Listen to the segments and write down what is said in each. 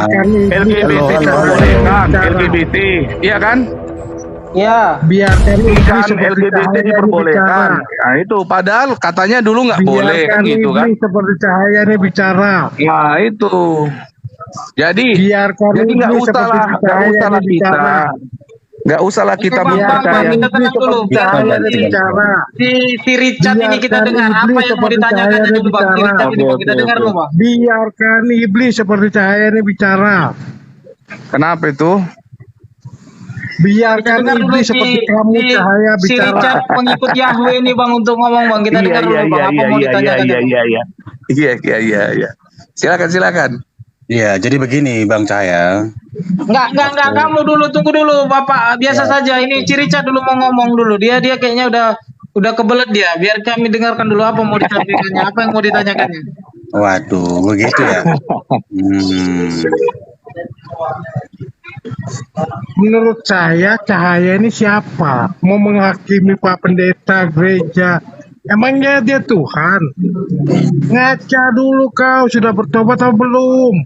biarkan LGBT diperbolehkan, LGBT, iya kan? Ya, biarkan iblis Kan seperti LGBT cahaya ini diperbolehkan. bicara. Nah itu, padahal katanya dulu nggak boleh kan Biarkan gitu kan? iblis seperti cahaya ini bicara. Nah itu. Jadi, Biarkan nggak iblis usah seperti lah, cahaya ini kita, bicara. nggak usah lah kita Bang, mempercaya. kita tenang dulu. Seperti cahaya ini bicara. Si Richard ini kita Biarkan dengar apa iblis yang mau seperti ditanyakan cahaya ini dulu Bang. Si bicara. Richard ini Bang, kita dengar dulu Bang. Biarkan iblis seperti cahaya ini bicara. Kenapa itu? Biarkan Kita dengar dulu iblis seperti kamu cahaya si bicara. Richard pengikut Yahweh ini Bang untuk ngomong Bang. Kita dengar dulu Bang apa mau ditanyakan. Iya. Silakan. Iya, jadi begini Bang Cahaya. Enggak, kamu dulu, tunggu dulu Bapak. Biasa saja, ini si Richard dulu mau ngomong dulu. Dia kayaknya udah kebelet dia. Biar kami dengarkan dulu apa mau disampaikannya, apa yang mau ditanyakannya. Waduh, begitu ya. Menurut saya cahaya ini siapa? Mau menghakimi Pak Pendeta gereja? Emangnya dia Tuhan? Ngaca dulu kau, sudah bertobat atau belum?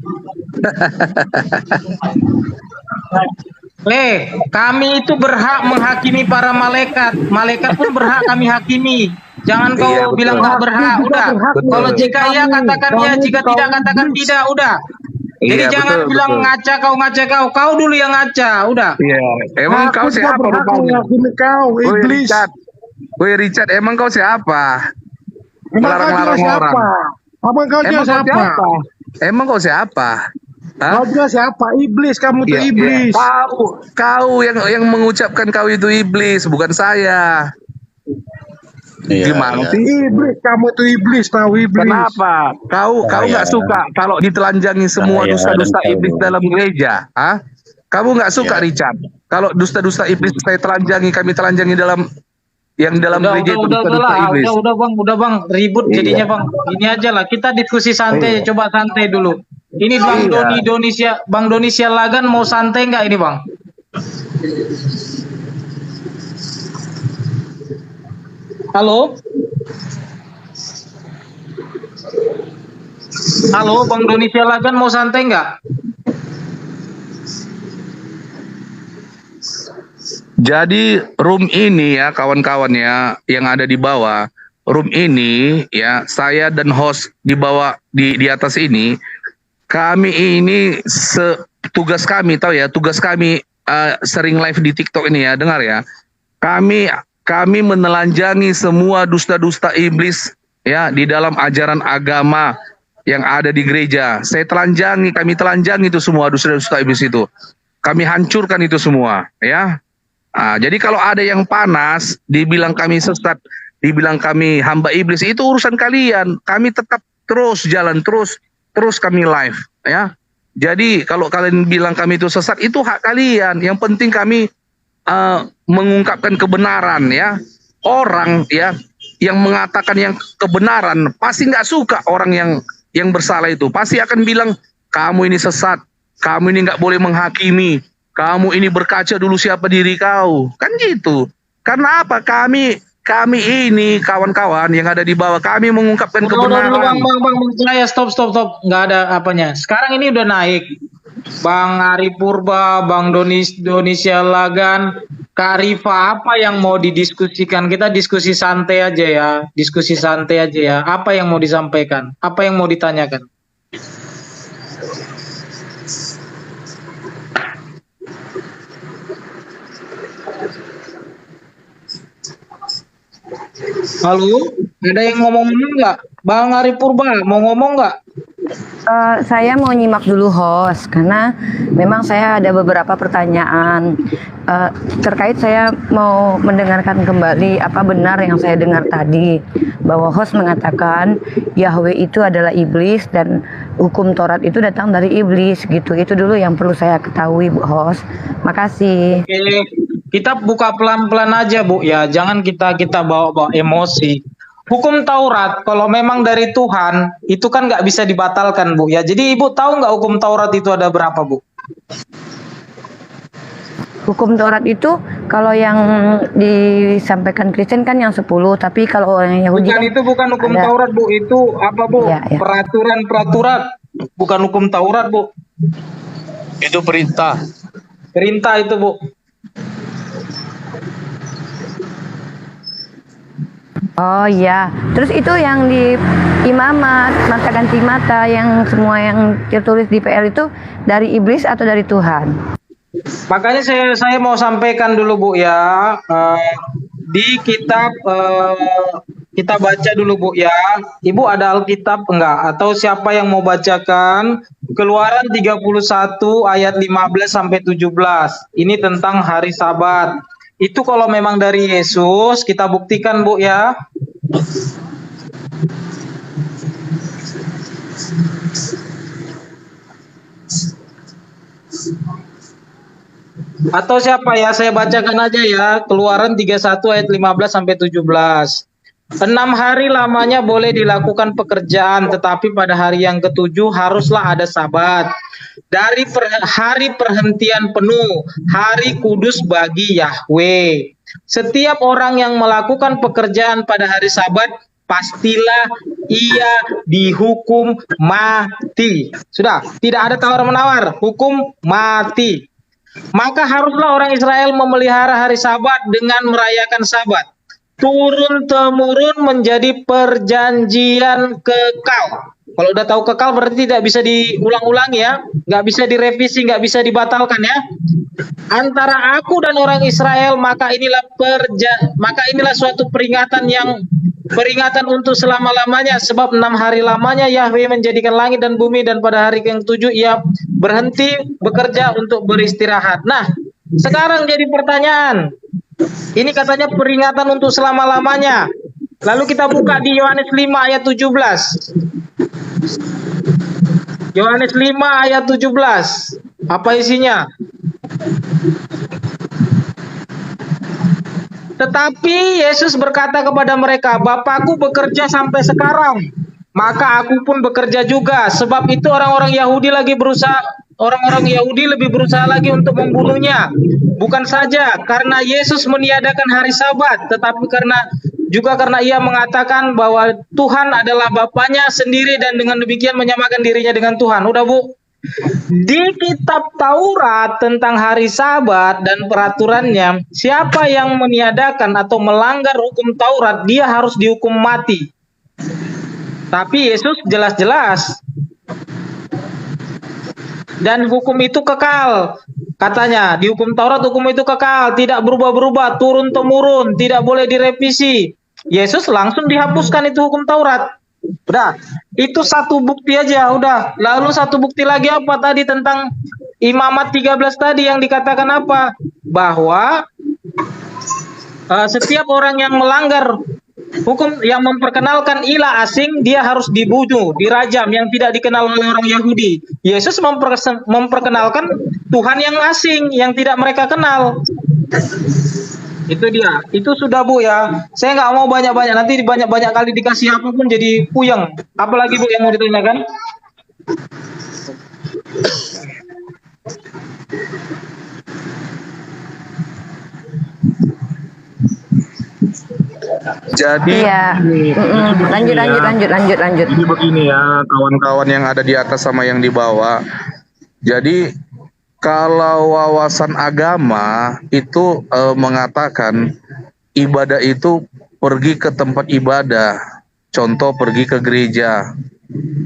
Kami itu berhak menghakimi para malaikat. Malaikat pun berhak kami hakimi. Jangan kau Iya, betul. bilang nggak berhak. Udah. Betul. Kalau jika ya katakan ya, jika tidak katakan tidak. Udah. Jadi Iya, jangan betul, bilang betul. ngaca kau. Kau dulu yang ngaca. Udah. Iya. Emang kau Aku tidak siapa berhak rupanya? menghakimi kau, iblis. Woi Richard, emang kau siapa? Emang kau juga Melarang-larang orang. siapa? Emang kau juga siapa? Emang kau siapa? Hah? Kau juga siapa? Iblis, kamu tuh Iya, iblis. Kau yang mengucapkan kau itu iblis, bukan saya. Iya, Gimana iya. sih? Iblis, kamu tuh iblis, tahu iblis. Kenapa? Kau nggak suka kalau ditelanjangi semua Cahaya dusta-dusta dan iblis kau. dalam gereja? Hah? Kamu nggak suka, Iya. Richard? Kalau dusta-dusta iblis kami telanjangi dalam gereja itu dusta-dusta iblis. Udah bang, ribut jadinya bang. Ini aja lah, kita diskusi santai, coba santai dulu. Ini Bang Doni Bang Doni Sialagan mau santai nggak ini bang? Halo? Halo, Bang Doni Sialagan mau santai nggak? Jadi room ini ya kawan-kawan ya yang ada di bawah, room ini ya saya dan host di bawah di atas ini, kami ini tugas kami tahu ya, tugas kami sering live di TikTok ini ya, dengar ya. Kami menelanjangi semua dusta-dusta iblis ya di dalam ajaran agama yang ada di gereja. Kami telanjangi itu semua dusta-dusta iblis itu. Kami hancurkan itu semua ya. Jadi kalau ada yang panas, dibilang kami sesat, dibilang kami hamba iblis, itu urusan kalian. Kami tetap terus jalan, terus kami live, ya. Jadi kalau kalian bilang kami itu sesat, itu hak kalian. Yang penting kami mengungkapkan kebenaran, ya. Orang ya yang mengatakan yang kebenaran pasti nggak suka orang yang bersalah itu. Pasti akan bilang kamu ini sesat, kamu ini nggak boleh menghakimi. Kamu ini berkaca dulu siapa diri kau. Kan gitu. Karena apa? Kami ini kawan-kawan yang ada di bawah, kami mengungkapkan kebenaran. Bang, saya stop. Nggak ada apanya. Sekarang ini udah naik. Bang Ari Purba, Bang Doni Sialagan, Kak Rifa, apa yang mau didiskusikan? Kita diskusi santai aja ya. Apa yang mau disampaikan? Apa yang mau ditanyakan? Halo, ada yang ngomong nggak? Bang Ari Purba mau ngomong nggak? Saya mau nyimak dulu host karena memang saya ada beberapa pertanyaan terkait. Saya mau mendengarkan kembali apa benar yang saya dengar tadi, bahwa host mengatakan Yahweh itu adalah iblis dan hukum Taurat itu datang dari iblis gitu. Itu dulu yang perlu saya ketahui, Bu host. Makasih. Oke, kita buka pelan-pelan aja Bu ya, jangan kita bawa emosi. Hukum Taurat kalau memang dari Tuhan itu kan nggak bisa dibatalkan Bu ya. Jadi Ibu tahu nggak hukum Taurat itu ada berapa Bu? Hukum Taurat itu kalau yang disampaikan Kristen kan yang 10, tapi kalau orang Yahudi Bukan, kan itu bukan hukum ada. Taurat Bu, itu apa Bu? Iya. Peraturan, bukan hukum Taurat Bu. Itu perintah. Perintah itu, Bu. Oh iya, terus itu yang di imamat, mata ganti mata, yang semua yang tertulis di PL itu dari iblis atau dari Tuhan? Makanya saya mau sampaikan dulu, Bu, ya. Di kitab kita baca dulu, Bu, ya. Ibu ada Alkitab enggak? Atau siapa yang mau bacakan Keluaran 31 ayat 15 sampai 17. Ini tentang hari Sabat. Itu kalau memang dari Yesus, kita buktikan, Bu, ya. Atau siapa ya? Saya bacakan aja ya. Keluaran 31 ayat 15 sampai 17. 6 hari lamanya boleh dilakukan pekerjaan, tetapi pada hari yang ketujuh haruslah ada Sabat. Dari hari perhentian penuh, hari kudus bagi Yahweh. Setiap orang yang melakukan pekerjaan pada hari Sabat, pastilah ia dihukum mati. Sudah, tidak ada tawar-menawar, hukum mati. Maka haruslah orang Israel memelihara hari Sabat dengan merayakan Sabat. Turun-temurun menjadi perjanjian kekal. Kalau udah tahu kekal berarti tidak bisa diulang-ulang ya, nggak bisa direvisi, nggak bisa dibatalkan ya. Antara aku dan orang Israel, maka inilah suatu peringatan untuk selama-lamanya, sebab 6 hari lamanya Yahweh menjadikan langit dan bumi, dan pada hari yang ketujuh ia berhenti bekerja untuk beristirahat. Nah, sekarang jadi pertanyaan. Ini katanya peringatan untuk selama-lamanya. Lalu kita buka di Yohanes 5 ayat 17. Yohanes 5 ayat 17. Apa isinya? Tetapi Yesus berkata kepada mereka, Bapakku bekerja sampai sekarang, maka aku pun bekerja juga. Sebab itu orang-orang Yahudi lebih berusaha lagi untuk membunuhnya. Bukan saja karena Yesus meniadakan hari Sabat, tetapi karena ia mengatakan bahwa Tuhan adalah Bapaknya sendiri, dan dengan demikian menyamakan dirinya dengan Tuhan. Udah, Bu. Di kitab Taurat tentang hari Sabat dan peraturannya, siapa yang meniadakan atau melanggar hukum Taurat, dia harus dihukum mati. Tapi Yesus jelas-jelas, dan hukum itu kekal. Katanya di hukum Taurat hukum itu kekal, tidak berubah-berubah, turun-temurun, tidak boleh direvisi. Yesus langsung dihapuskan itu hukum Taurat. Udah, itu satu bukti aja, udah. Lalu satu bukti lagi apa tadi tentang Imamat 13 tadi yang dikatakan apa? Bahwa setiap orang yang melanggar hukum, yang memperkenalkan ilah asing, dia harus dibunuh, dirajam, yang tidak dikenal oleh orang Yahudi. Yesus memperkenalkan Tuhan yang asing, yang tidak mereka kenal. Itu dia. Itu sudah, Bu, ya. Saya nggak mau banyak-banyak. Nanti banyak-banyak kali dikasih apapun jadi puyeng. Apalagi, Bu, yang mau ditanyakan? Jadi Iya. Lanjut. Jadi begini ya, kawan-kawan yang ada di atas sama yang di bawah. Jadi kalau wawasan agama itu mengatakan ibadah itu pergi ke tempat ibadah. Contoh pergi ke gereja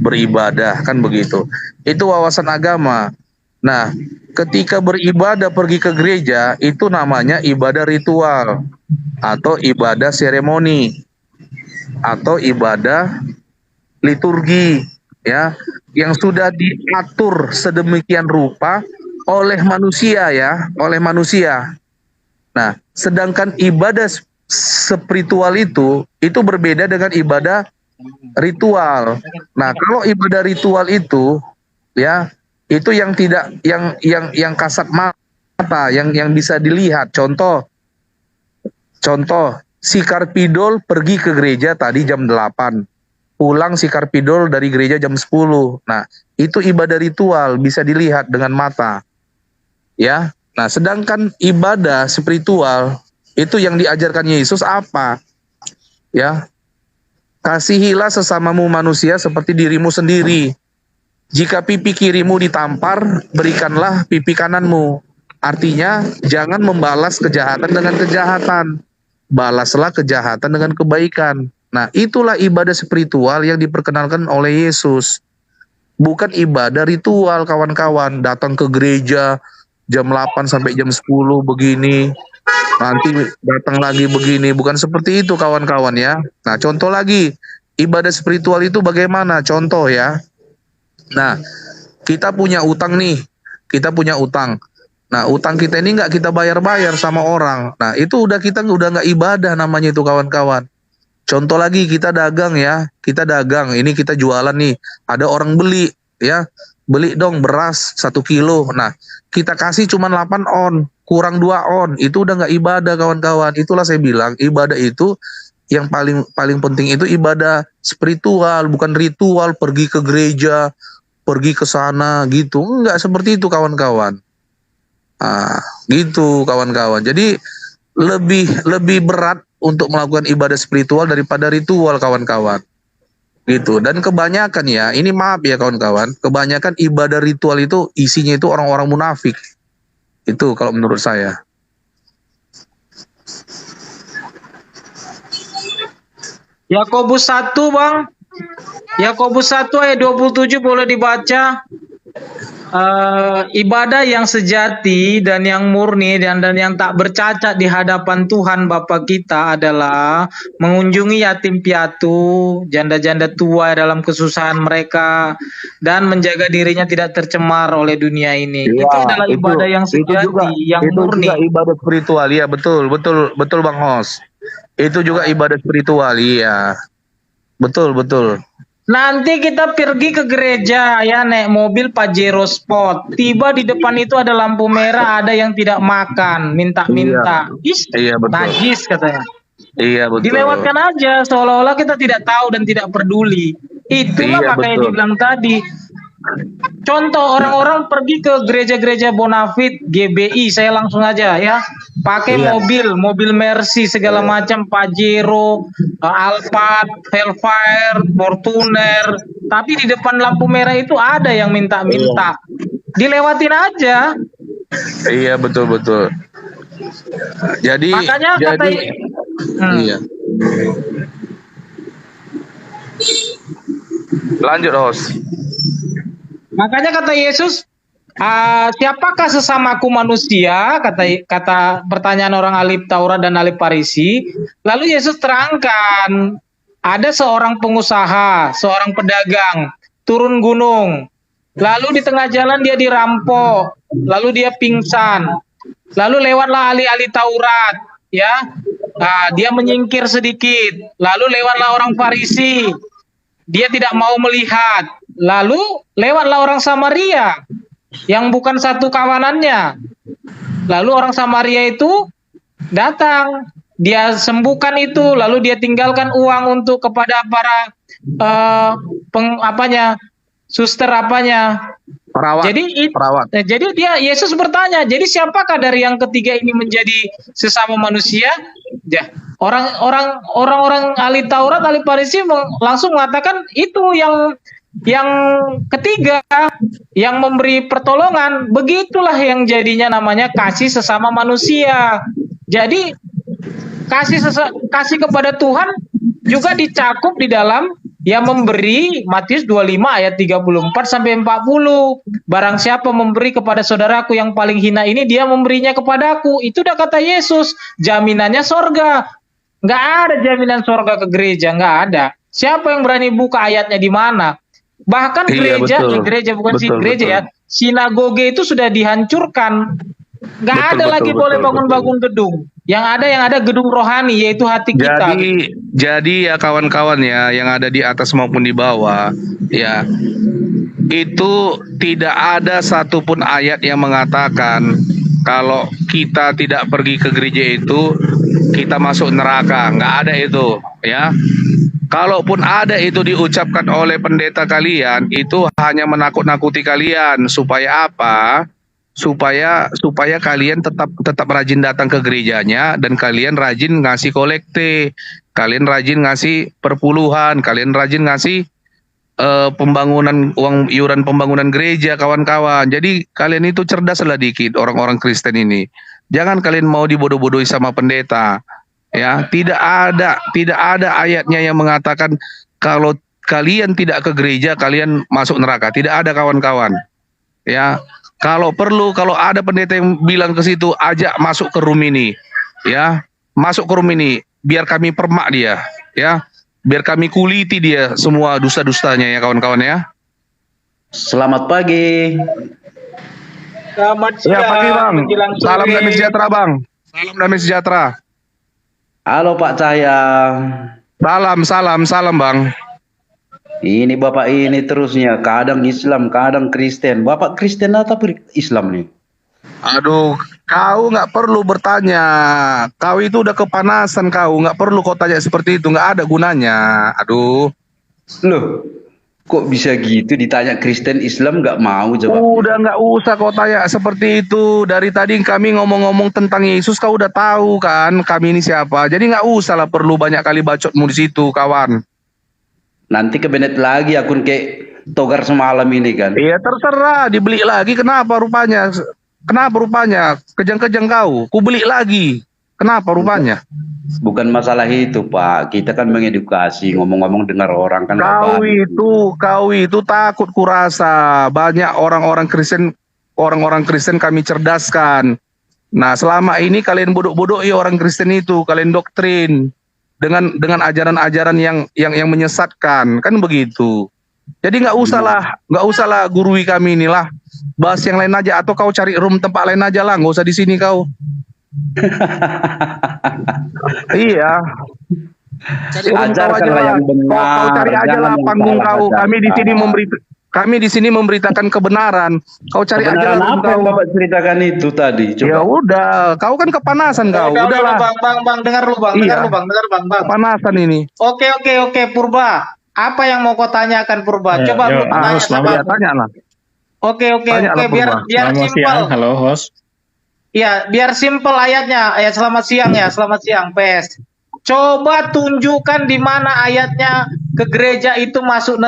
beribadah, kan begitu. Itu wawasan agama. Nah, ketika beribadah pergi ke gereja itu namanya ibadah ritual atau ibadah seremoni atau ibadah liturgi, ya, yang sudah diatur sedemikian rupa oleh manusia, ya, oleh manusia. Nah, sedangkan ibadah spiritual itu berbeda dengan ibadah ritual. Nah, kalau ibadah ritual itu, ya, itu yang tidak yang kasat mata, yang bisa dilihat. Contoh si Karpidol pergi ke gereja tadi jam 8. Pulang si Karpidol dari gereja jam 10. Nah, itu ibadah ritual, bisa dilihat dengan mata. Ya. Nah, sedangkan ibadah spiritual itu yang diajarkan Yesus apa? Ya. Kasihilah sesamamu manusia seperti dirimu sendiri. Jika pipi kirimu ditampar, berikanlah pipi kananmu. Artinya, jangan membalas kejahatan dengan kejahatan. Balaslah kejahatan dengan kebaikan. Nah, itulah ibadah spiritual yang diperkenalkan oleh Yesus. Bukan ibadah ritual, kawan-kawan. Datang ke gereja jam 8 sampai jam 10 begini. Nanti datang lagi begini. Bukan seperti itu, kawan-kawan ya. Nah, contoh lagi. Ibadah spiritual itu bagaimana? Contoh ya. Nah, kita punya utang nih. Kita punya utang. Nah, utang kita ini nggak kita bayar-bayar sama orang. Nah, itu kita udah nggak ibadah namanya itu, kawan-kawan. Contoh lagi, kita dagang ya. Kita dagang, ini kita jualan nih. Ada orang beli ya. Beli dong beras 1 kilo. Nah, kita kasih cuma 8 on. Kurang 2 on. Itu udah nggak ibadah, kawan-kawan. Itulah saya bilang, ibadah itu yang paling penting itu ibadah spiritual, bukan ritual, pergi ke gereja, pergi ke sana gitu. Enggak seperti itu, kawan-kawan. Gitu, kawan-kawan. Jadi lebih berat untuk melakukan ibadah spiritual daripada ritual, kawan-kawan. Gitu. Dan kebanyakan ya, ini maaf ya kawan-kawan, kebanyakan ibadah ritual itu isinya itu orang-orang munafik. Itu kalau menurut saya. Yakobus 1, Bang. Yakobus 1 ayat 27 boleh dibaca. Ibadah yang sejati dan yang murni dan yang tak bercacat di hadapan Tuhan Bapa kita adalah mengunjungi yatim piatu, janda-janda tua dalam kesusahan mereka, dan menjaga dirinya tidak tercemar oleh dunia ini. Ya, itu adalah ibadah yang sejati, yang murni. Itu juga ibadah spiritual, ya betul Bang Hos. Itu juga ibadah spiritual, iya. Betul. Nanti kita pergi ke gereja ya, naik mobil Pajero Sport. Tiba di depan itu ada lampu merah, ada yang tidak makan, minta-minta. Iya, betul. Najis katanya. Iya, betul. Dilewatkan aja seolah-olah kita tidak tahu dan tidak peduli. Itulah makanya dibilang tadi. Contoh, orang-orang pergi ke gereja-gereja Bonafit, GBI, saya langsung aja ya, pakai mobil Mercy segala macam, Pajero, Alphard, Hellfire, Fortuner, tapi di depan lampu merah itu ada yang minta-minta. Dilewatin aja. Iya, betul. Jadi makanya iya. Lanjut, Host. Makanya kata Yesus, siapakah sesamaku manusia? Kata pertanyaan orang ahli Taurat dan ahli Farisi. Lalu Yesus terangkan, ada seorang pengusaha, seorang pedagang turun gunung. Lalu di tengah jalan dia dirampok, lalu dia pingsan. Lalu lewatlah ahli-ahli Taurat, ya. Dia menyingkir sedikit. Lalu lewatlah orang Farisi. Dia tidak mau melihat. Lalu lewatlah orang Samaria yang bukan satu kawanannya. Lalu orang Samaria itu datang, dia sembuhkan itu, lalu dia tinggalkan uang untuk kepada para suster perawat. Jadi Yesus bertanya, jadi siapakah dari yang ketiga ini menjadi sesama manusia? Ya, orang-orang ahli Taurat, ahli Farisi langsung mengatakan itu yang ketiga, yang memberi pertolongan. Begitulah yang jadinya namanya kasih sesama manusia. Jadi kasih kepada Tuhan juga dicakup di dalam yang memberi. Matius 25 ayat 34 sampai 40. Barang siapa memberi kepada saudaraku yang paling hina ini, dia memberinya kepadaku. Itu udah kata Yesus. Jaminannya sorga. Nggak ada jaminan sorga ke gereja, nggak ada. Siapa yang berani buka ayatnya di mana? Bahkan gereja ya, sinagoge itu sudah dihancurkan. Nggak ada lagi boleh bangun-bangun gedung. Yang ada gedung rohani, yaitu hati kita. Jadi ya kawan-kawan ya, yang ada di atas maupun di bawah, ya, itu tidak ada satupun ayat yang mengatakan kalau kita tidak pergi ke gereja itu kita masuk neraka. Nggak ada itu, ya. Kalaupun ada itu diucapkan oleh pendeta kalian, itu hanya menakut-nakuti kalian supaya apa? Supaya kalian tetap rajin datang ke gerejanya, dan kalian rajin ngasih kolekte, kalian rajin ngasih perpuluhan, kalian rajin ngasih pembangunan uang iuran pembangunan gereja kawan-kawan. Jadi kalian itu cerdaslah dikit orang-orang Kristen ini. Jangan kalian mau dibodoh-bodohi sama pendeta. Ya, tidak ada ayatnya yang mengatakan kalau kalian tidak ke gereja kalian masuk neraka. Tidak ada kawan-kawan. Ya, kalau perlu kalau ada pendeta yang bilang ke situ ajak masuk ke room ini. Ya, masuk ke room ini biar kami permak dia, ya. Biar kami kuliti dia semua dusta-dustanya ya kawan-kawan ya. Selamat pagi. Selamat Ya siang. pagi bang. menjelang sore. Salam damai sejahtera bang. Salam damai sejahtera. Halo Pak Cahya. Salam bang. Ini Bapak ini terusnya kadang Islam, kadang Kristen. Bapak Kristen atau Islam nih? Aduh, kau nggak perlu bertanya. Kau itu udah kepanasan kau. Nggak perlu kau tanya seperti itu. Nggak ada gunanya. Aduh. Loh, kok bisa gitu ditanya Kristen Islam nggak mau jawab? Udah nggak usah kau tanya seperti itu. Dari tadi kami ngomong-ngomong tentang Yesus, kau udah tahu kan kami ini siapa. Jadi nggak usah lah perlu banyak kali bacotmu di situ, kawan. Nanti kebenet lagi akun kayak Togar semalam ini kan. Iya terserah, dibeli lagi. Kenapa rupanya? Kejang-kejang kau. Ku beli lagi. Kenapa rupanya? Bukan masalah itu Pak. Kita kan mengedukasi, ngomong-ngomong dengar orang kan. Kau itu takut kurasa. Banyak orang-orang Kristen kami cerdaskan. Nah, selama ini kalian bodoh-bodohi orang Kristen itu, kalian doktrin dengan ajaran-ajaran yang menyesatkan, kan begitu. Jadi nggak usah lah gurui kami inilah. Bahas yang lain aja atau kau cari room tempat lain aja lah, nggak usah di sini kau. Iya. Cari room kau aja lah. Kau cari aja lah panggung kau. Kami di sini memberitakan kebenaran. Kau cari aja lah room apa yang kau. Bapak ceritakan itu tadi? Ya udah, kau kan kepanasan kau. Udahlah. Bang, dengar lu bang, Iya. dengar bang. Kepanasan ini. Oke, Purba. Apa yang mau kau tanyakan Purba? Coba lu tanya sama. Ya, tanya lah. Oke, Tanya lah, biar Selamat simpel. siang, halo host. Iya, biar simpel ayatnya. Ayat selamat siang PS. Coba tunjukkan di mana ayatnya ke gereja itu masuk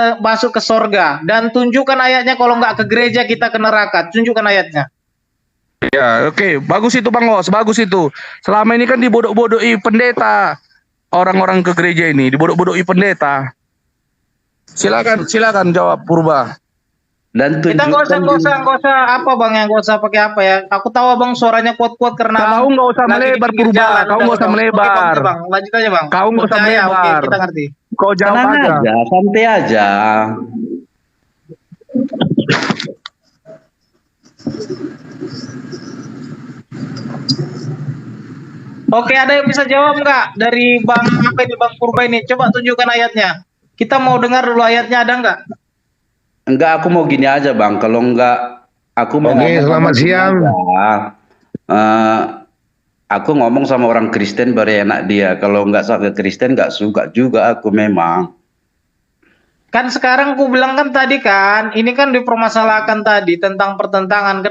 ke sorga, dan tunjukkan ayatnya kalau nggak ke gereja kita ke neraka. Tunjukkan ayatnya. Ya, oke. Bagus itu Bang Os, bagus itu. Selama ini kan dibodoh-bodohi pendeta. Orang-orang ke gereja ini dibodoh-bodohi pendeta. Silakan jawab Purba. Dan Kita nggak usah apa bang, yang nggak usah pakai apa ya. Aku tahu abang suaranya kuat-kuat karena Kau nggak usah lagi di melebar pinggir Purba, jalan. kau nggak usah Oke, melebar. bang, lanjut aja bang. Kau nggak usah Percaya, melebar. Oke, kita ngerti. Kau jawab Tenang aja. aja, santai aja. Oke, ada yang bisa jawab nggak dari bang apa ini bang Purba ini? Coba tunjukkan ayatnya. Kita mau dengar dulu ayatnya, ada nggak? Enggak, aku mau gini aja Bang. Kalau enggak, aku mau Oke, ngomong selamat gini siang. aja. Aku ngomong sama orang Kristen baru enak dia. Kalau enggak sama Kristen enggak suka juga aku memang. Kan sekarang aku bilang kan tadi kan, ini kan dipermasalahkan tadi tentang pertentangan.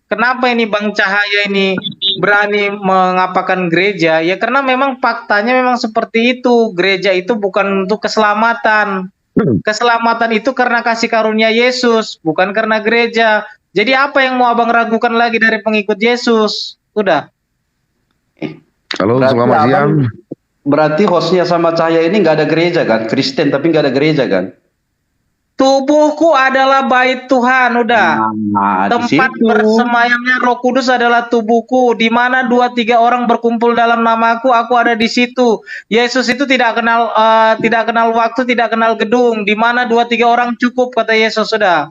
Kenapa ini Bang Cahaya ini berani mengapakan gereja? Ya karena memang faktanya memang seperti itu. Gereja itu bukan untuk keselamatan. Keselamatan itu karena kasih karunia Yesus, bukan karena gereja. Jadi apa yang mau abang ragukan lagi dari pengikut Yesus? Udah. Halo, Berarti selamat abang- siang. Berarti hostnya sama Cahaya ini enggak ada gereja kan? Kristen tapi enggak ada gereja kan? Tubuhku adalah bait Tuhan, udah. Nah, di Tempat situ. bersemayamnya Roh Kudus adalah tubuhku, di mana 2-3 orang berkumpul dalam namaku, aku ada di situ. Yesus itu tidak kenal waktu, tidak kenal gedung. Di mana 2-3 orang cukup, kata Yesus, sudah.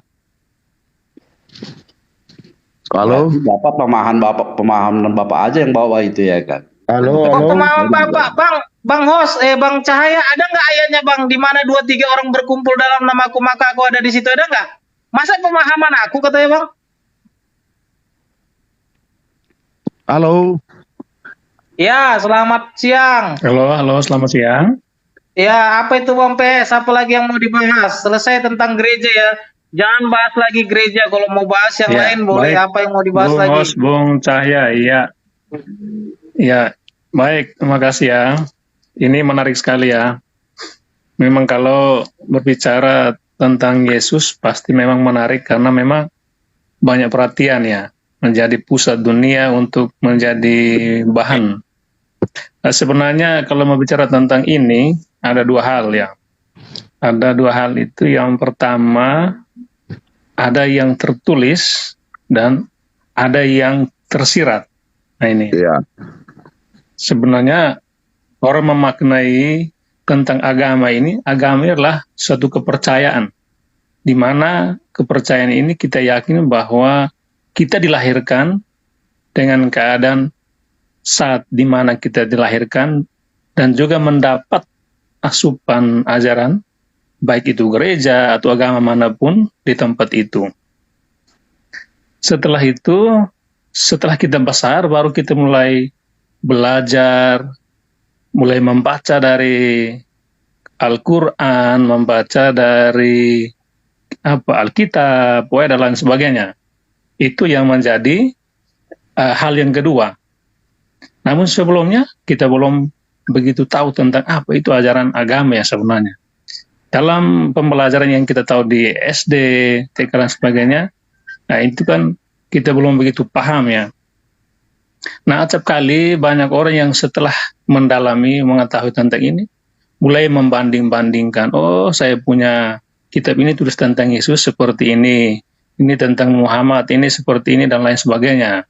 Halo, Bapak pemahaman Bapak aja yang bawa itu ya kan? halo. Pemahaman Bapak, Bang host, Bang Cahaya, ada nggak ayatnya Bang? Di mana 2-3 orang berkumpul dalam namaku, maka aku ada di situ, ada nggak? Masa pemahaman aku, katanya Bang? Halo. Ya, selamat siang. Halo, selamat siang. Ya, apa itu Bang PS? Apa lagi yang mau dibahas? Selesai tentang gereja ya. Jangan bahas lagi gereja. Kalau mau bahas yang Ya, lain boleh. baik. Apa yang mau dibahas Bung lagi? Host, Bung Cahya, iya. Ya, baik, terima kasih ya. Ini menarik sekali ya. Memang kalau berbicara tentang Yesus pasti memang menarik karena memang banyak perhatian ya, menjadi pusat dunia untuk menjadi bahan. Nah, sebenarnya kalau mau bicara tentang ini ada dua hal ya. Ada dua hal itu. Yang pertama, ada yang tertulis dan ada yang tersirat. Nah ini. Iya. Sebenarnya orang memaknai tentang agama ini adalah suatu kepercayaan. Di mana kepercayaan ini kita yakin bahwa kita dilahirkan dengan keadaan saat di mana kita dilahirkan dan juga mendapat asupan ajaran, baik itu gereja atau agama manapun di tempat itu. Setelah itu, setelah kita besar, baru kita mulai belajar, mulai membaca dari Al-Quran, membaca dari Alkitab, dan lain sebagainya. Itu yang menjadi hal yang kedua. Namun sebelumnya kita belum begitu tahu tentang apa itu ajaran agama ya sebenarnya. Dalam pembelajaran yang kita tahu di SD, TK dan sebagainya, nah itu kan kita belum begitu paham ya. Nah, acap kali banyak orang yang setelah mendalami, mengetahui tentang ini, mulai membanding-bandingkan, oh saya punya kitab ini tulis tentang Yesus seperti ini tentang Muhammad, ini seperti ini, dan lain sebagainya.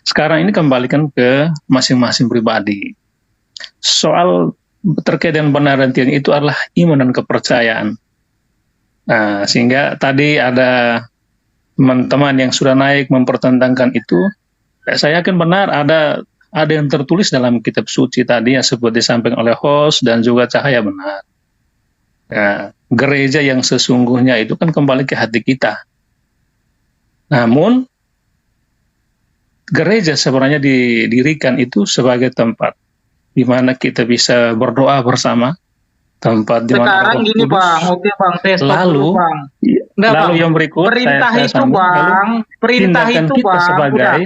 Sekarang ini kembalikan ke masing-masing pribadi. Soal terkait dengan benar dan tidaknya itu adalah iman dan kepercayaan. Nah, sehingga tadi ada teman-teman yang sudah naik mempertentangkan itu, saya yakin benar ada yang tertulis dalam kitab suci tadi yang seperti disampaikan oleh host dan juga Cahaya benar. Ya, gereja yang sesungguhnya itu kan kembali ke hati kita. Namun gereja sebenarnya didirikan itu sebagai tempat di mana kita bisa berdoa bersama, tempat di mana sekarang gini kudus. Bang, oke Bang, Lalu, Bang. Nggak, lalu Bang, yang berikut perintah saya itu sambung, Bang, perintah itu kita Bang, sebagai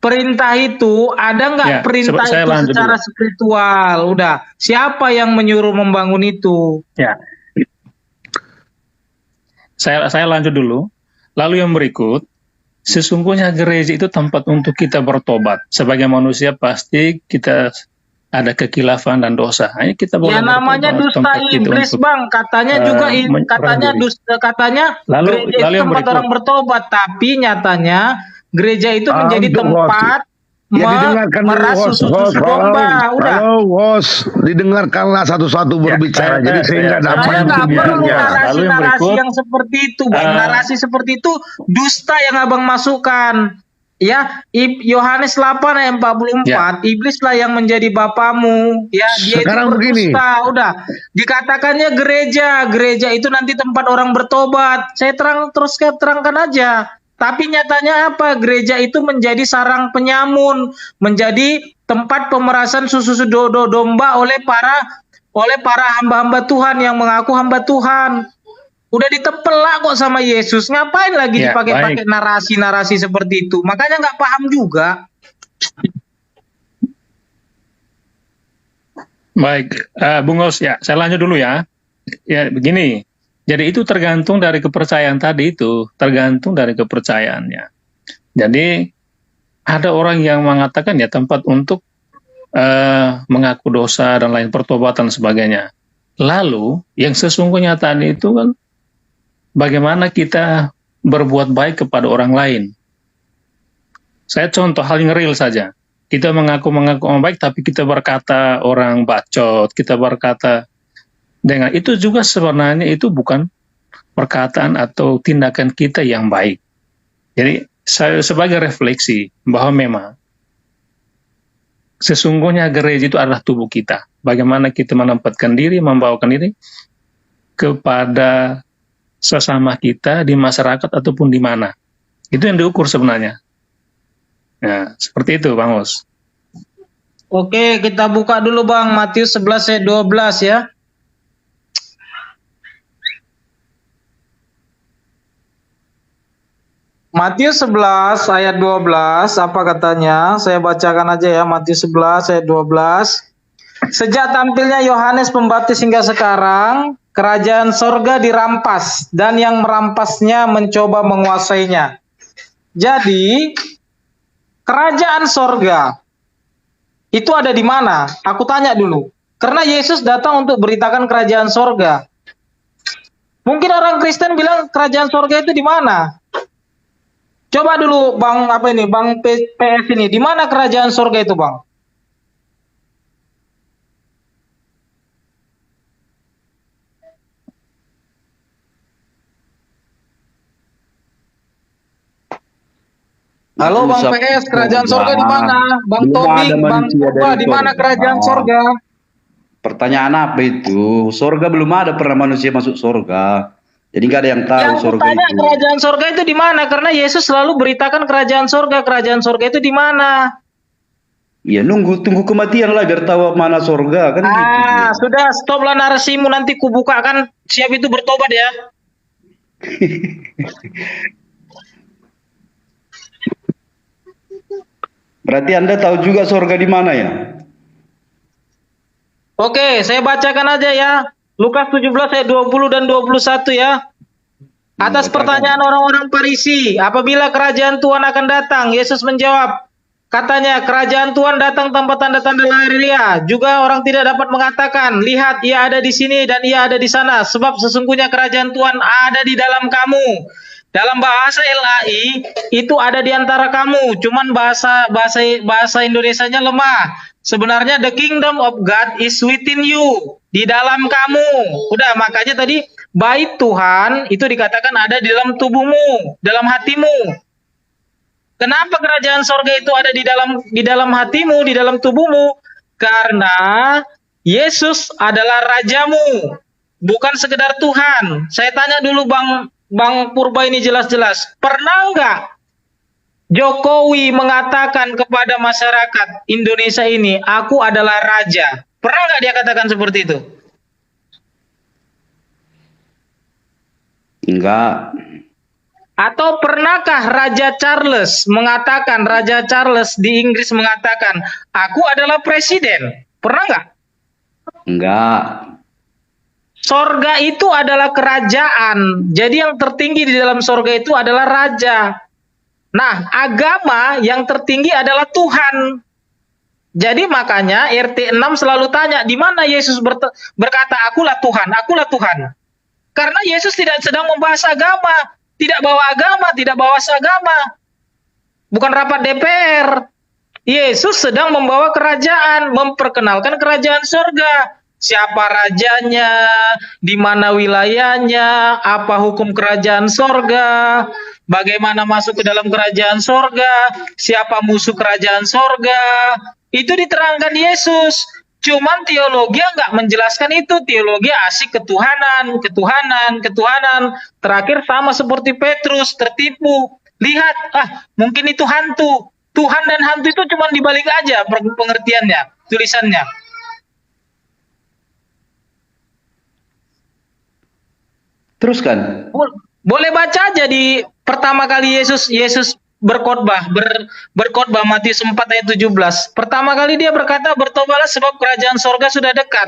perintah itu ada nggak ya, perintah saya itu secara dulu. spiritual? Udah, siapa yang menyuruh membangun itu? Ya, saya lanjut dulu. Lalu yang berikut, sesungguhnya gereja itu tempat untuk kita bertobat. Sebagai manusia pasti kita ada kekilafan dan dosa. Hanya kita boleh ya namanya dusta iblis untuk, Bang, katanya juga katanya dusta, katanya gereja itu tempat orang bertobat, tapi nyatanya gereja itu menjadi tempat meras susu domba. Udah. Halo, Wos, didengarkanlah satu-satu berbicara. Jadi sehingga dapat. Saya nggak perlu narasi-narasi yang seperti itu, Bang. Narasi seperti itu dusta yang Abang masukkan. Ya, Yohanes 8 ayat 44, iblislah yang menjadi bapamu. Ya, dia sekarang itu berdusta. Udah. Dikatakannya gereja itu nanti tempat orang bertobat. Saya terangkan aja. Tapi nyatanya apa? Gereja itu menjadi sarang penyamun, menjadi tempat pemerasan susu domba oleh para hamba-hamba Tuhan yang mengaku hamba Tuhan. Udah ditempelak kok sama Yesus, ngapain lagi dipakai narasi-narasi seperti itu? Makanya nggak paham juga. Baik, Bung Os, ya saya lanjut dulu ya. Ya begini. Jadi itu tergantung dari kepercayaan tadi itu, tergantung dari kepercayaannya. Jadi ada orang yang mengatakan ya tempat untuk mengaku dosa dan lain pertobatan sebagainya. Lalu yang sesungguhnya tadi itu kan bagaimana kita berbuat baik kepada orang lain. Saya contoh hal yang real saja. Kita mengaku orang baik tapi kita berkata orang bacot, kita berkata dengan itu juga sebenarnya itu bukan perkataan atau tindakan kita yang baik. Jadi saya sebagai refleksi bahwa memang sesungguhnya gereja itu adalah tubuh kita. Bagaimana kita menempatkan diri, membawakan diri kepada sesama kita di masyarakat ataupun di mana. Itu yang diukur sebenarnya. Nah, seperti itu Bang Os. Oke, kita buka dulu Bang, Matius 11 ayat 12 ya. Matius 11 ayat 12, apa katanya? Saya bacakan aja ya, Matius 11 ayat 12. Sejak tampilnya Yohanes Pembaptis hingga sekarang, kerajaan sorga dirampas dan yang merampasnya mencoba menguasainya. Jadi kerajaan sorga itu ada di mana? Aku tanya dulu. Karena Yesus datang untuk beritakan kerajaan sorga. Mungkin orang Kristen bilang kerajaan sorga itu di mana? Coba dulu Bang Bang PS ini, di mana kerajaan sorga itu, Bang? Halo Bang PS, kerajaan sorga di mana? Bang Tobing, Bang Purba, di mana kerajaan sorga? Pertanyaan apa itu? Sorga belum ada pernah manusia masuk sorga. Jadi nggak ada yang tahu Yang sorga tanya itu. kerajaan sorga itu di mana? Karena Yesus selalu beritakan kerajaan sorga itu di mana? Ya tunggu kematian lah biar tahu mana sorga kan gitu. Sudah stoplah narasimu, nanti kubukakan siap itu bertobat ya. Berarti Anda tahu juga sorga di mana ya? Oke, saya bacakan aja ya. Lukas 17 ayat 20 dan 21 ya. Atas pertanyaan orang-orang Farisi, apabila kerajaan Tuhan akan datang, Yesus menjawab, katanya, kerajaan Tuhan datang tanpa tanda-tanda lahiriah. Juga orang tidak dapat mengatakan, lihat ia ada di sini dan ia ada di sana, sebab sesungguhnya kerajaan Tuhan ada di dalam kamu. Dalam bahasa LAI itu ada di antara kamu, cuman bahasa Indonesianya lemah. Sebenarnya the kingdom of God is within you, di dalam kamu. Udah, makanya tadi bait Tuhan itu dikatakan ada di dalam tubuhmu, dalam hatimu. Kenapa kerajaan sorga itu ada di dalam hatimu, di dalam tubuhmu? Karena Yesus adalah rajamu, bukan sekedar Tuhan. Saya tanya dulu Bang Purba ini jelas-jelas. Pernah nggak Jokowi mengatakan kepada masyarakat Indonesia ini, aku adalah raja? Pernah nggak dia katakan seperti itu? Enggak. Atau pernahkah Raja Charles di Inggris mengatakan, aku adalah presiden? Pernah nggak? Enggak. Sorga itu adalah kerajaan. Jadi yang tertinggi di dalam sorga itu adalah raja. Nah, agama yang tertinggi adalah Tuhan. Jadi makanya RT 6 selalu tanya, di mana Yesus berkata, akulah Tuhan, akulah Tuhan. Karena Yesus tidak sedang membahas agama, tidak bawa agama. Bukan rapat DPR. Yesus sedang membawa kerajaan, memperkenalkan kerajaan surga. Siapa rajanya, di mana wilayahnya, apa hukum kerajaan sorga, bagaimana masuk ke dalam kerajaan sorga, siapa musuh kerajaan sorga, itu diterangkan Yesus. Cuman teologi nggak menjelaskan itu, teologi asik ketuhanan. Terakhir sama seperti Petrus, tertipu. Lihat, mungkin itu hantu. Tuhan dan hantu itu cuma dibalik aja pengertiannya, tulisannya. Teruskan. Boleh baca aja di pertama kali Yesus berkhotbah Matius 4 ayat 17. Pertama kali dia berkata, bertobatlah sebab kerajaan sorga sudah dekat.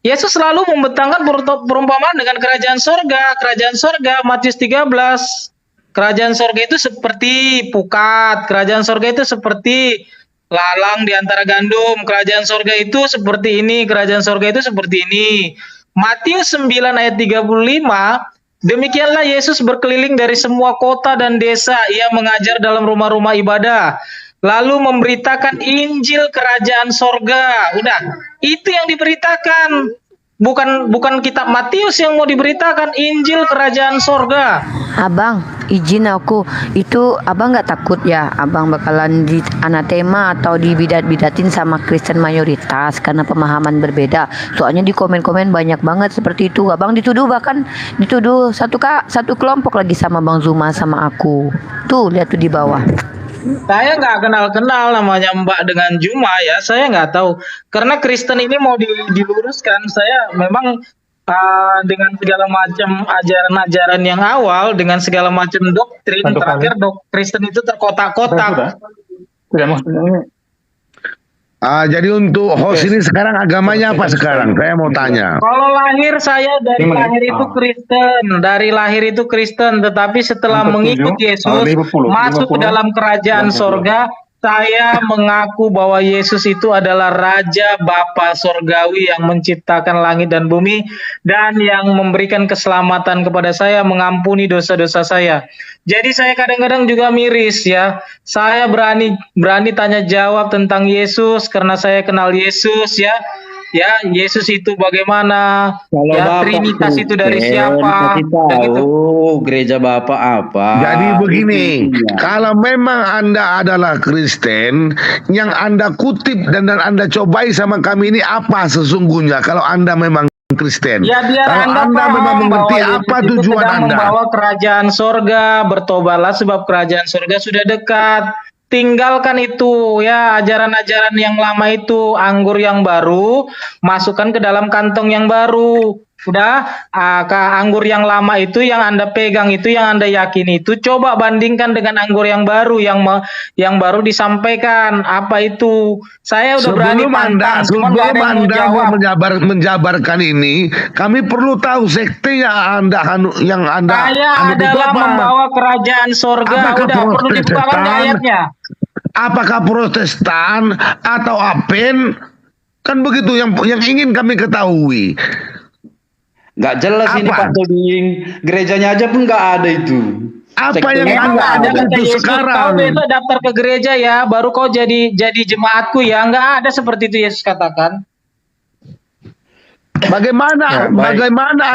Yesus selalu membentangkan perumpamaan dengan kerajaan sorga. Matius 13. Kerajaan sorga itu seperti pukat, kerajaan sorga itu seperti lalang di antara gandum, kerajaan sorga itu seperti ini, kerajaan sorga itu seperti ini. Matius 9 ayat 35, demikianlah Yesus berkeliling dari semua kota dan desa. Ia mengajar dalam rumah-rumah ibadah, lalu memberitakan Injil kerajaan sorga. Udah, itu yang diberitakan. Bukan kitab Matius yang mau diberitakan, Injil kerajaan sorga. Abang, izin aku, itu abang nggak takut ya abang bakalan di anatema atau dibidat-bidatin sama Kristen mayoritas karena pemahaman berbeda? Soalnya di komen-komen banyak banget seperti itu. Abang bahkan dituduh satu kelompok lagi sama Bang Zuma sama aku. Tuh, lihat tuh di bawah. Saya nggak kenal namanya Mbak dengan Juma ya, saya nggak tahu. Karena Kristen ini mau diluruskan, saya memang dengan segala macam ajaran-ajaran yang awal, dengan segala macam doktrin, terakhir Kristen itu terkotak-kotak. Tidak maksudnya. Jadi untuk host ini sekarang agamanya apa sekarang? Saya mau tanya. Kalau lahir saya dari lahir itu Kristen, tetapi setelah mengikuti Yesus masuk ke dalam kerajaan sorga, saya mengaku bahwa Yesus itu adalah Raja Bapa Sorgawi yang menciptakan langit dan bumi dan yang memberikan keselamatan kepada saya, mengampuni dosa-dosa saya. Jadi saya kadang-kadang juga miris ya. Saya berani tanya jawab tentang Yesus karena saya kenal Yesus ya. Ya, Yesus itu bagaimana? Kalau Ya, Bapak Trinitas itu dari Kristen, siapa? kasih Ya gitu. tahu gereja Bapak apa. Jadi begini, Iya. kalau memang Anda adalah Kristen, yang Anda kutip dan Anda cobai sama kami ini apa sesungguhnya kalau Anda memang Kristen? Ya biar Kalau Anda Anda paham memang mengerti bahwa apa Yesus itu tujuan sedang Anda. membawa kerajaan sorga, bertobatlah sebab kerajaan sorga sudah dekat. Tinggalkan itu ya, ajaran-ajaran yang lama itu, anggur yang baru masukkan ke dalam kantong yang baru. Udah, anggur yang lama itu yang Anda pegang itu, yang Anda yakini itu, coba bandingkan dengan anggur yang baru yang baru disampaikan. Apa itu? Saya udah berani pantang, cuman nggak ada yang mau jawab. menjabarkan ini, kami perlu tahu sekte yang Anda Saya anut itu adalah apa? membawa kerajaan sorga. Apakah Udah perlu dibukakan Protestan? ayatnya. Apakah Protestan atau Apen? Kan begitu yang ingin kami ketahui. Nggak jelas ini Apa? Pak Tobing. Gerejanya aja pun nggak ada itu. Apa yang Sektenya Emang Anda nggak ada anut kata itu Yesus, kau sekarang? besok daftar ke gereja ya, baru kau jadi jemaatku ya. Nggak ada seperti itu Yesus katakan. Bagaimana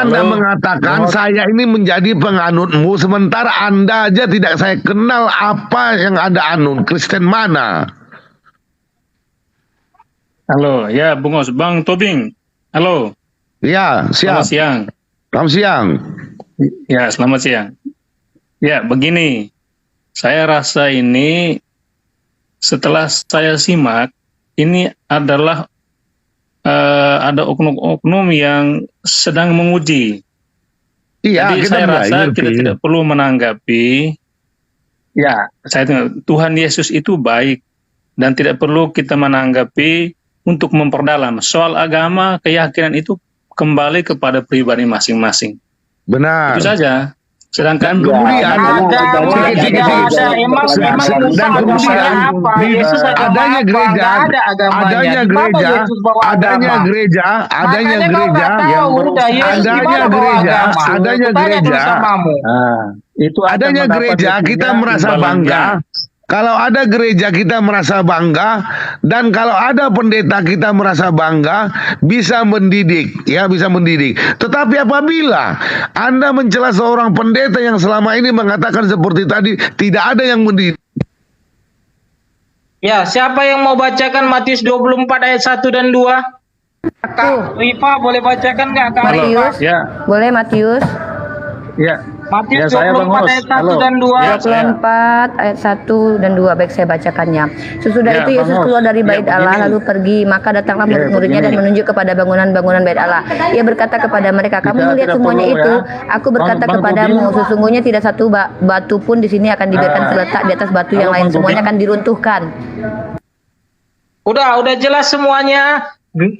Anda Halo. mengatakan saya ini menjadi penganutmu sementara Anda aja tidak saya kenal apa yang Anda anut, Kristen mana? Halo, ya Bung Os, Bang Tobing. Halo, Ya, selamat siap. siang. Selamat siang. Ya, selamat siang. Ya, begini. Saya rasa ini setelah saya simak, ini adalah ada oknum-oknum yang sedang menguji. Iya, Jadi kita saya mulai rasa ngerti. kita tidak perlu menanggapi. Ya, saya tengok, Tuhan Yesus itu baik dan tidak perlu kita menanggapi untuk memperdalam soal agama, keyakinan itu kembali kepada pribadi masing-masing. Benar. Itu saja. Sedangkan kemudian Agama sedikit. tidak ada. Emang Dan Musa kemudian agamanya apa? Yesus agama adanya apa? gereja, Nggak ada agamanya. adanya Di mana gereja, Yesus bawa adanya agama? gereja, adanya Makanya kau gereja, nggak tahu, udah Yesus di adanya mana bawa gereja, agama? adanya Tanya dulu gereja, samamu. itu akan adanya mendapat gereja kita juga merasa imbalannya. bangga. Kalau ada gereja kita merasa bangga, dan kalau ada pendeta kita merasa bangga, bisa mendidik, ya bisa mendidik. Tetapi apabila Anda mencela seorang pendeta yang selama ini mengatakan seperti tadi, tidak ada yang mendidik. Ya, siapa yang mau bacakan Matius 24 ayat 1 dan 2? Kak Rifa boleh bacakan nggak Kak Rifa? Matius, Ya, boleh Matius ya. Matius Ya, saya Bang 24 Hos. ayat 1 Halo. dan 2. Ya, saya. 24 ayat 1 dan 2. Baik, saya bacakannya. Sesudah Ya, itu Yesus Bang Hos. keluar dari Ya, bait Allah begini. lalu pergi, maka datanglah Ya, murid-muridnya dan begini. menunjuk kepada bangunan-bangunan bait Allah. Ia berkata kepada mereka, kamu Kita melihat tidak semuanya perlu, itu? ya. Aku berkata Bang kepadamu, Tobing. sesungguhnya tidak satu batu pun di sini akan dibiarkan terletak di atas batu yang Halo, lain, Bang semuanya Tobing. akan diruntuhkan. Udah jelas semuanya,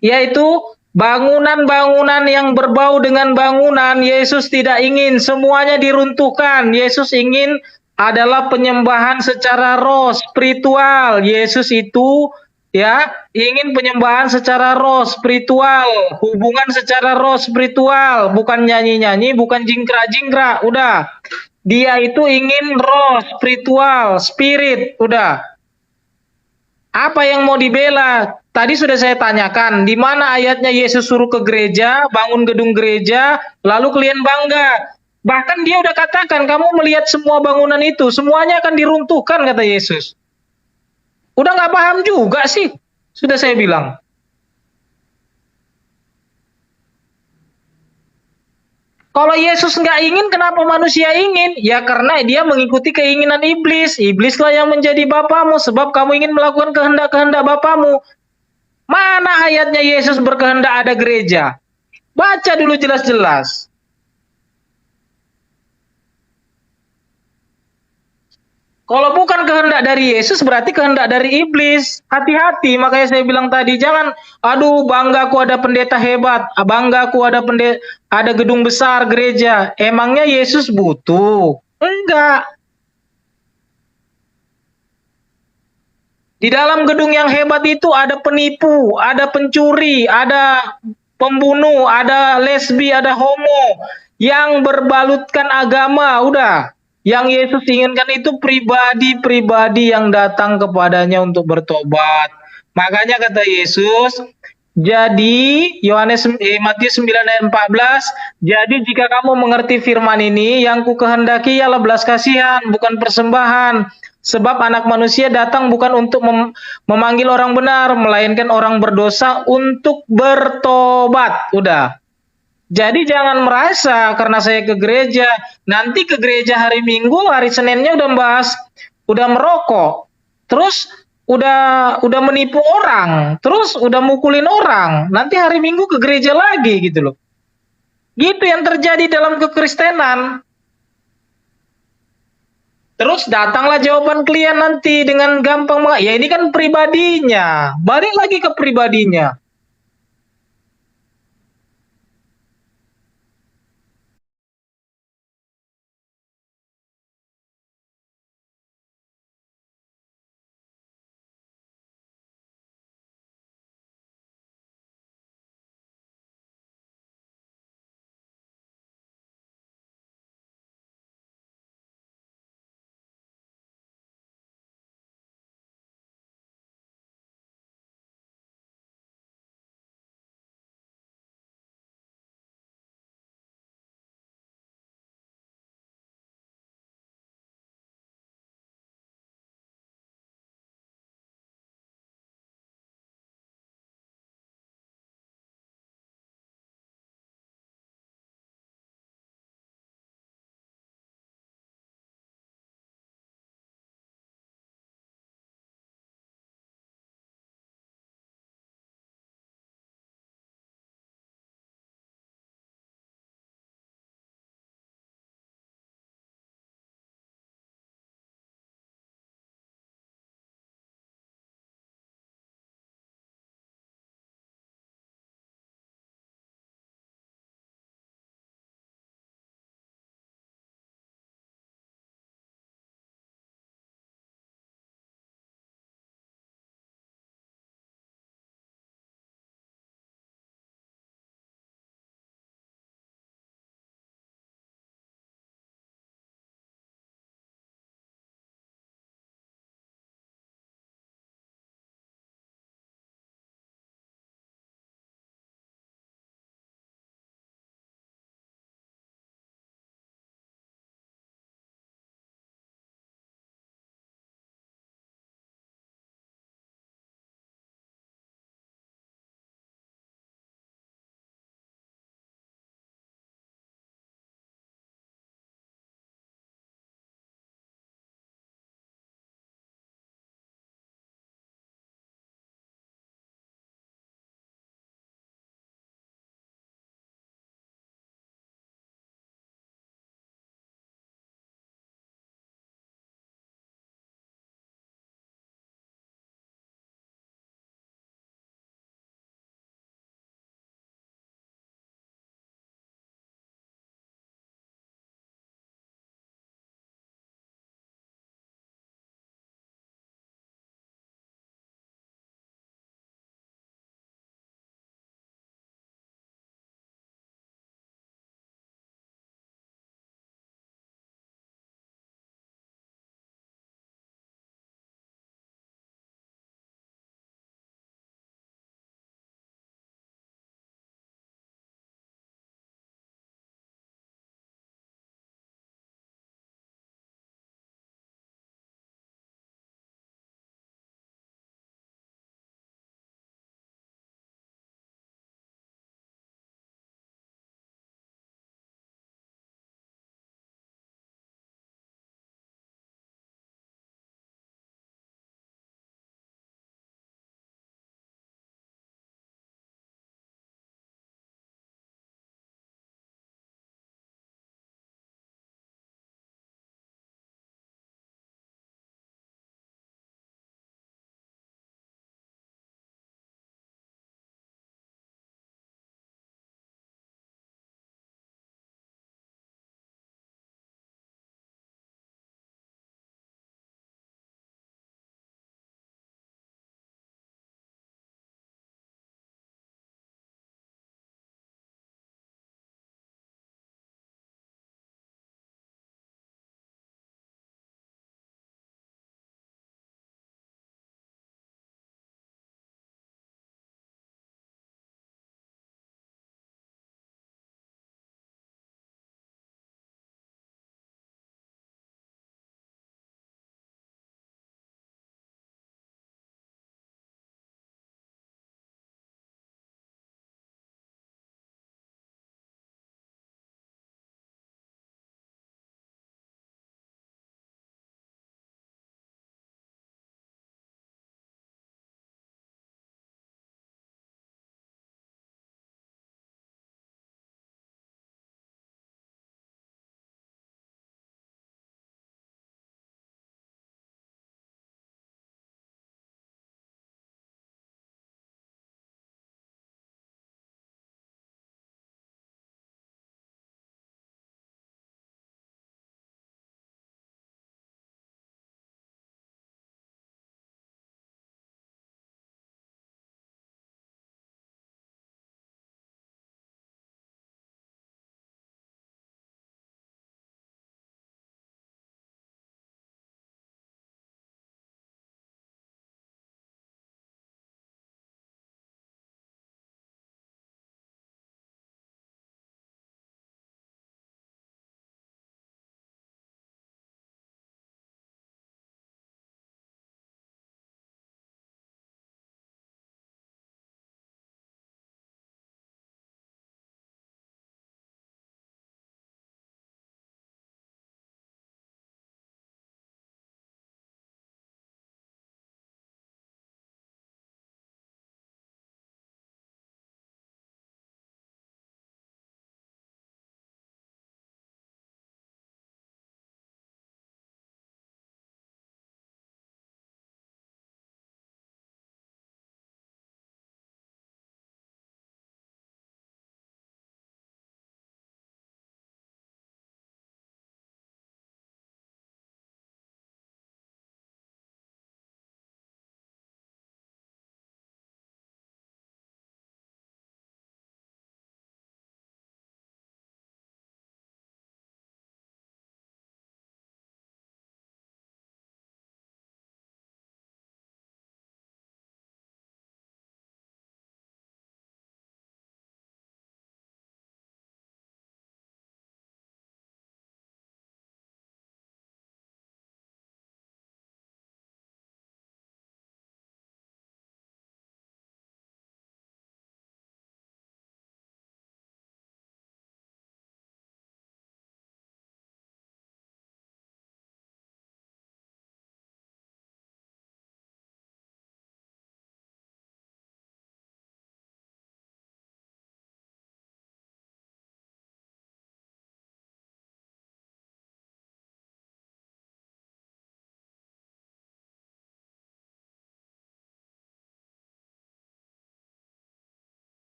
yaitu bangunan-bangunan yang berbau dengan bangunan Yesus tidak ingin semuanya diruntuhkan. Yesus ingin adalah penyembahan secara roh, spiritual. Yesus itu ya ingin penyembahan secara roh, spiritual, hubungan secara roh, spiritual, bukan nyanyi-nyanyi, bukan jingkrak-jingkrak. Udah. Dia itu ingin roh, spiritual, spirit, udah. Apa yang mau dibela? Tadi sudah saya tanyakan, di mana ayatnya Yesus suruh ke gereja, bangun gedung gereja, lalu kalian bangga. Bahkan dia udah katakan, kamu melihat semua bangunan itu, semuanya akan diruntuhkan, kata Yesus. Udah nggak paham juga sih, sudah saya bilang. Kalau Yesus nggak ingin, kenapa manusia ingin? Ya karena dia mengikuti keinginan iblis. Iblislah yang menjadi bapamu, sebab kamu ingin melakukan kehendak-kehendak bapamu. Mana ayatnya Yesus berkehendak ada gereja? Baca dulu jelas-jelas. Kalau bukan kehendak dari Yesus berarti kehendak dari iblis. Hati-hati, makanya saya bilang tadi jangan aduh banggaku ada pendeta hebat, banggaku ada ada gedung besar gereja. Emangnya Yesus butuh? Enggak. Di dalam gedung yang hebat itu ada penipu, ada pencuri, ada pembunuh, ada lesbi, ada homo yang berbalutkan agama. Udah. Yang Yesus inginkan itu pribadi-pribadi yang datang kepadanya untuk bertobat. Makanya kata Yesus, jadi Matius 9 ayat 14, jadi jika kamu mengerti firman ini, yang ku kehendaki ialah belas kasihan, bukan persembahan. Sebab anak manusia datang bukan untuk memanggil orang benar, melainkan orang berdosa untuk bertobat. Udah. Jadi jangan merasa karena saya ke gereja, nanti ke gereja hari Minggu, hari Seninnya udah merokok, terus udah menipu orang, terus udah mukulin orang, nanti hari Minggu ke gereja lagi gitu loh. Gitu yang terjadi dalam kekristenan. Terus datanglah jawaban klien nanti dengan gampang, ya ini kan pribadinya, balik lagi ke pribadinya.